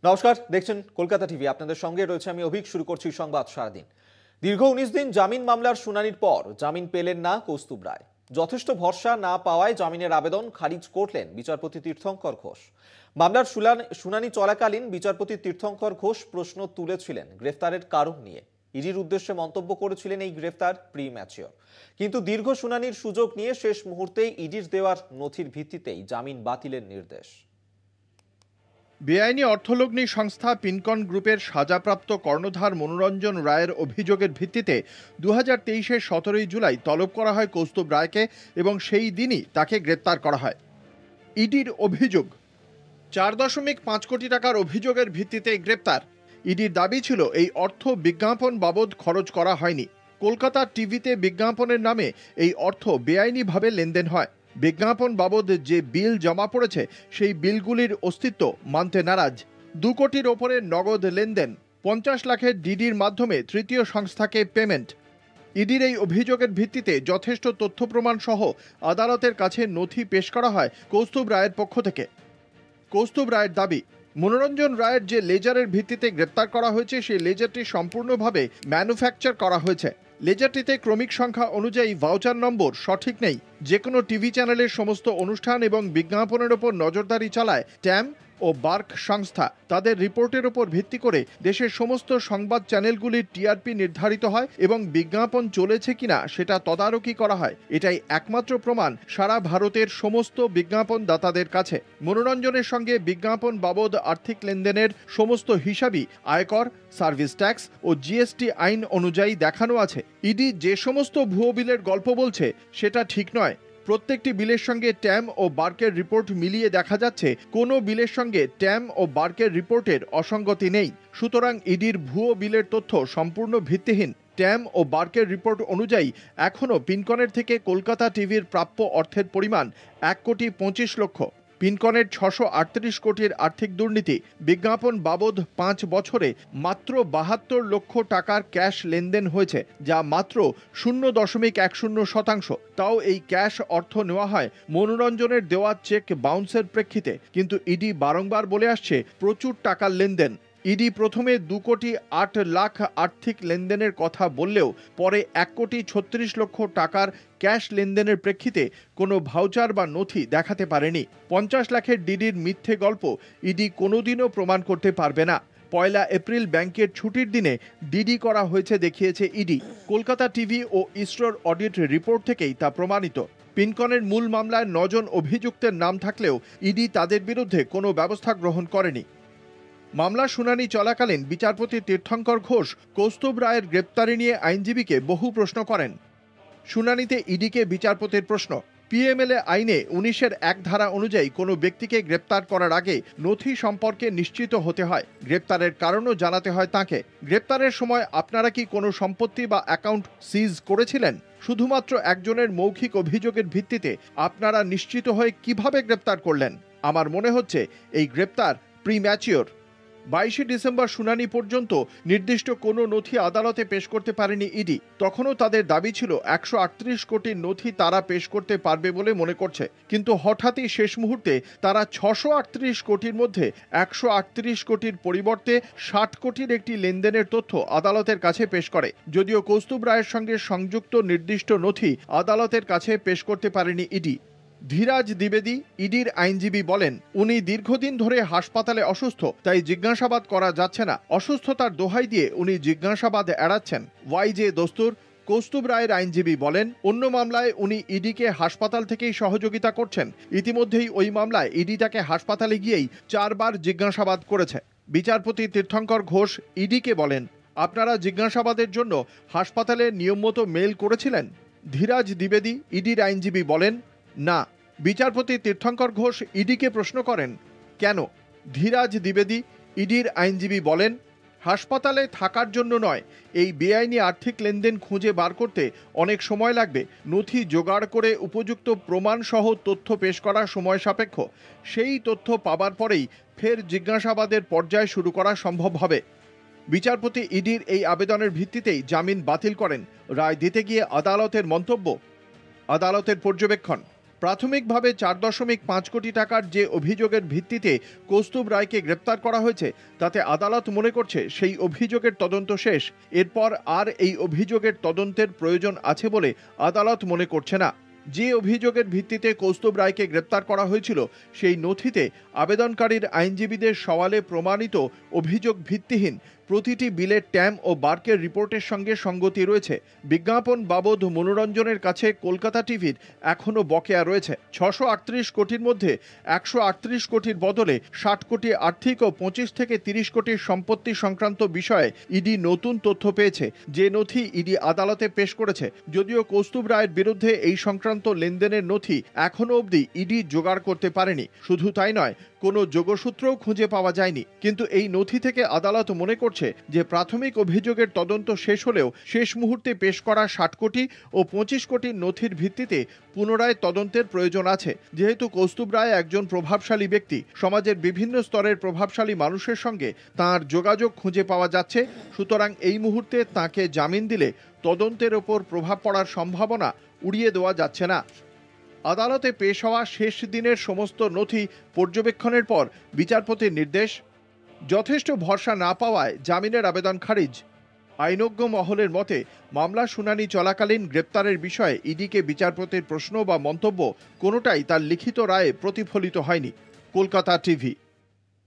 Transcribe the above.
নমস্কার, দেখছেন কলকাতা টিভি। আপনাদের সঙ্গে রয়েছে আমি অভিক। শুরু করছি সংবাদ সারাদিন। দীর্ঘ ১৯ দিন জামিন মামলার শুনানির পর জামিন পেলেন না কৌস্তুভ রায়। যথেষ্ট ভরসা না পাওয়ায় জামিনের আবেদন খারিজ করলেন বিচারপতি তীর্থঙ্কর ঘোষ। মামলার শুনানি চলাকালীন বিচারপতি তীর্থঙ্কর ঘোষ প্রশ্ন তুলেছিলেন গ্রেফতারের কারণ নিয়ে। ইডির উদ্দেশ্যে মন্তব্য করেছিলেন এই গ্রেফতার প্রিম্যাচিওর। কিন্তু দীর্ঘ শুনানির সুযোগ নিয়ে শেষ মুহূর্তেই ইডির দেওয়ার নথির ভিত্তিতেই জামিন বাতিলের নির্দেশ। বেআইনি অর্থলগ্নি সংস্থা পিনকন গ্রুপের সাজাপ্রাপ্ত কর্ণধার মনোরঞ্জন রায়ের অভিযোগের ভিত্তিতে 2023-এর 17 জুলাই তলব করা হয় কৌস্তুভ রায়কে এবং সেই দিনই তাকে গ্রেপ্তার করা হয়। ইডির অভিযোগ, 4.5 কোটি টাকার অভিযোগের ভিত্তিতে গ্রেপ্তার। ইডির দাবি ছিল এই অর্থ বিজ্ঞাপন বাবদ খরচ করা হয়নি। কলকাতা টিভিতে বিজ্ঞাপনের নামে এই অর্থ বেআইনিভাবে লেনদেন হয়। বিজ্ঞাপন বাবদ যে বিল জমা পড়েছে সেই বিলগুলির অস্তিত্ব মানতে নারাজ। 2 কোটির ওপরে নগদ লেনদেন, 50 লাখের ডিডির মাধ্যমে তৃতীয় সংস্থাকে পেমেন্ট। ইডির এই অভিযোগের ভিত্তিতে যথেষ্ট তথ্য প্রমাণ সহ আদালতের কাছে নথি পেশ করা হয় কৌস্তুভ রায়ের পক্ষ থেকে। কৌস্তুভ রায়ের দাবি, মনোরঞ্জন রায়ের যে লেজারের ভিত্তিতে গ্রেপ্তার করা হয়েছে সেই লেজারটি সম্পূর্ণভাবে ম্যানুফ্যাকচার করা হয়েছে। লেজারটিতে ক্রমিক সংখ্যা অনুযায়ী ভাউচার নম্বর সঠিক নেই। যে কোনো টিভি চ্যানেলের সমস্ত অনুষ্ঠান এবং বিজ্ঞাপনের ওপর নজরদারি চালায় ট্যাম ও বার্ক সংস্থা। তাদের রিপোর্টের ওপর ভিত্তি করে দেশের সমস্ত সংবাদ চ্যানেলগুলির টিআরপি নির্ধারিত হয় এবং বিজ্ঞাপন চলেছে কিনা সেটা তদারকি করা হয়। এটাই একমাত্র প্রমাণ সারা ভারতের সমস্ত বিজ্ঞাপন দাতাদের কাছে। মনোরঞ্জনের সঙ্গে বিজ্ঞাপন বাবদ আর্থিক লেনদেনের সমস্ত হিসাবই আয়কর, সার্ভিস ট্যাক্স ও জিএসটি আইন অনুযায়ী দেখানো আছে। ইডি যে সমস্ত ভুয়ো বিলের গল্প বলছে সেটা ঠিক নয়। প্রত্যেকটি বিলের সঙ্গে ট্যাম ও বার্কের রিপোর্ট মিলিয়ে দেখা যাচ্ছে কোনো বিলের সঙ্গে ট্যাম ও বার্কের রিপোর্টের অসঙ্গতি নেই। সুতরাং ইডির ভুয়ো বিলের তথ্য সম্পূর্ণ ভিত্তিহীন। ট্যাম ও বার্কের রিপোর্ট অনুযায়ী এখনও পিনকনের থেকে কলকাতা টিভির প্রাপ্য অর্থের পরিমাণ 1,25,00,000। পিনকনের 638 কোটির আর্থিক দুর্নীতি। বিজ্ঞাপন বাবদ 5 বছরে মাত্র 72 লক্ষ টাকার ক্যাশ লেনদেন হয়েছে, যা মাত্র 0.10%। তাও এই ক্যাশ অর্থ নেওয়া হয় মনোরঞ্জনের দেওয়া চেক বাউন্সের প্রেক্ষিতে। কিন্তু ইডি বারংবার বলে আসছে প্রচুর টাকার লেনদেন। ইডি প্রথমে 2,08,00,000 আর্থিক লেনদেনের কথা বললেও পরে 1,36,00,000 টাকার ক্যাশ লেনদেনের প্রেক্ষিতে কোনো ভাউচার বা নথি দেখাতে পারেনি। 50 লাখের ডিডির মিথ্যে গল্প ইডি কোনোদিনও প্রমাণ করতে পারবে না। 1 এপ্রিল ব্যাংকের ছুটির দিনে ডিডি করা হয়েছে দেখিয়েছে ইডি। কলকাতা টিভি ও ইসরোর অডিট রিপোর্ট থেকেই তা প্রমাণিত। পিনকনের মূল মামলায় 9 জন অভিযুক্তের নাম থাকলেও ইডি তাদের বিরুদ্ধে কোনো ব্যবস্থা গ্রহণ করেনি। মামলা শুনানি চলাকালীন বিচারপতি তীর্থঙ্কর ঘোষ কৌস্তুভ রায়ের গ্রেপ্তারি নিয়ে আইনজীবীকে বহু প্রশ্ন করেন। শুনানিতে ইডিকে বিচারপতির প্রশ্ন, পিএমএলএ আইনে 19-এর 1 ধারা অনুযায়ী কোনো ব্যক্তিকে গ্রেপ্তার করার আগে নথি সম্পর্কে নিশ্চিত হতে হয়। গ্রেপ্তারের কারণও জানাতে হয় তাঁকে। গ্রেপ্তারের সময় আপনারা কি কোনো সম্পত্তি বা অ্যাকাউন্ট সিজ করেছিলেন? শুধুমাত্র একজনের মৌখিক অভিযোগের ভিত্তিতে আপনারা নিশ্চিত হয়ে কিভাবে গ্রেপ্তার করলেন? আমার মনে হচ্ছে এই গ্রেপ্তার প্রিম্যাচিওর। 22 ডিসেম্বর শুনানি পর্যন্ত নির্দিষ্ট কোনো নথি আদালতে পেশ করতে পারেনি ইডি। তখনও তাদের দাবি ছিল 138 কোটির নথি তারা পেশ করতে পারবে বলে মনে করছে। কিন্তু হঠাৎই শেষ মুহূর্তে তারা 638 কোটির মধ্যে 138 কোটির পরিবর্তে 60 কোটির একটি লেনদেনের তথ্য আদালতের কাছে পেশ করে। যদিও কৌস্তুভ রায়ের সঙ্গে সংযুক্ত নির্দিষ্ট নথি আদালতের কাছে পেশ করতে পারেনি ইডি। ধীরাজ দ্বিবেদী, ইডির আইনজীবী বলেন, উনি দীর্ঘদিন ধরে হাসপাতালে অসুস্থ, তাই জিজ্ঞাসাবাদ করা যাচ্ছে না। অসুস্থতার দোহাই দিয়ে উনি জিজ্ঞাসাবাদ এড়াচ্ছেন। ওয়াইজে দস্তুর, কৌস্তুভ রায়ের আইনজীবী বলেন, অন্য মামলায় উনি ইডিকে হাসপাতাল থেকেই সহযোগিতা করছেন। ইতিমধ্যেই ওই মামলায় ইডি তাকে হাসপাতালে গিয়েই 4 বার জিজ্ঞাসাবাদ করেছে। বিচারপতি তীর্থঙ্কর ঘোষ ইডিকে বলেন, আপনারা জিজ্ঞাসাবাদের জন্য হাসপাতালে নিয়মমতো মেল করেছিলেন? ধীরাজ দ্বিবেদী, ইডির আইনজীবী বলেন, না। বিচারপতি তীর্থঙ্কর ঘোষ ইডিকে প্রশ্ন করেন, কেন? ধীরাজ দ্বিবেদী, ইডির আইনজীবী বলেন, হাসপাতালে থাকার জন্য নয়, এই বেআইনি আর্থিক লেনদেন খুঁজে বার করতে অনেক সময় লাগবে। নথি জোগাড় করে উপযুক্ত প্রমাণ সহ তথ্য পেশ করা সময় সাপেক্ষ। সেই তথ্য পাবার পরেই ফের জিজ্ঞাসাবাদের পর্যায় শুরু করা সম্ভব হবে। বিচারপতি ইডির এই আবেদনের ভিত্তিতেই জামিন বাতিল করেন। রায় দিতে গিয়ে আদালতের মন্তব্য, আদালতের পর্যবেক্ষণ, প্রাথমিকভাবে 4.5 কোটি টাকার যে অভিযোগের ভিত্তিতে কৌস্তুভ রায়কে গ্রেপ্তার করা হয়েছে তাতে আদালত মনে করছে সেই অভিযোগের তদন্ত শেষ। এরপর আর এই অভিযোগের তদন্তের প্রয়োজন আছে বলে আদালত মনে করছে না। যে অভিযোগের ভিত্তিতে কৌস্তুভ রায়কে গ্রেপ্তার করা হয়েছিল সেই নথিতে আবেদনকারীর আইনজীবীদের সওয়ালে প্রমাণিত অভিযোগ ভিত্তিহীন, প্রতিটি বিলের ট্যাম ও বার্কের রিপোর্টের সঙ্গে সঙ্গতি রয়েছে। বিজ্ঞাপন বাবদ মনোরঞ্জনের কাছে কলকাতা টিভির এখনও বকেয়া রয়েছে। 638 কোটির মধ্যে 138 কোটির বদলে 60 কোটি আর্থিক ও 25 থেকে 30 কোটির সম্পত্তি সংক্রান্ত বিষয়ে ইডি নতুন তথ্য পেয়েছে, যে নথি ইডি আদালতে পেশ করেছে। যদিও কৌস্তুভ রায়ের বিরুদ্ধে এই সংক্রান্ত লেনদেনের নথি এখনও অবধি ইডি জোগাড় করতে পারেনি। শুধু তাই নয়, কোনো যোগসূত্রও খুঁজে পাওয়া যায়নি। কিন্তু এই নথি থেকে আদালত মনে করছে যে প্রাথমিক অভিযোগের তদন্ত শেষ হলেও শেষ মুহূর্তে পেশ করা 60 কোটি ও 25 কোটির নথির ভিত্তিতে পুনরায় তদন্তের প্রয়োজন আছে। যেহেতু কৌস্তুভ রায় একজন প্রভাবশালী ব্যক্তি, সমাজের বিভিন্ন স্তরের প্রভাবশালী মানুষের সঙ্গে তাঁর যোগাযোগ খুঁজে পাওয়া যাচ্ছে, সুতরাং এই মুহূর্তে তাঁকে জামিন দিলে তদন্তের ওপর প্রভাব পড়ার সম্ভাবনা উড়িয়ে দেওয়া যাচ্ছে না। আদালতে পেশ হওয়া শেষ দিনের সমস্ত নথি পর্যবেক্ষণের পর বিচারপতির নির্দেশ। যথেষ্ট ভরসা না পাওয়ায় জামিনের আবেদন খারিজ। আইনজ্ঞ মহলের মতে মামলা শুনানি চলাকালীন গ্রেপ্তারের বিষয়ে ইডিকে বিচারপতির প্রশ্ন বা মন্তব্য কোনোটাই তার লিখিত রায়ে প্রতিফলিত হয়নি। কলকাতা টিভি।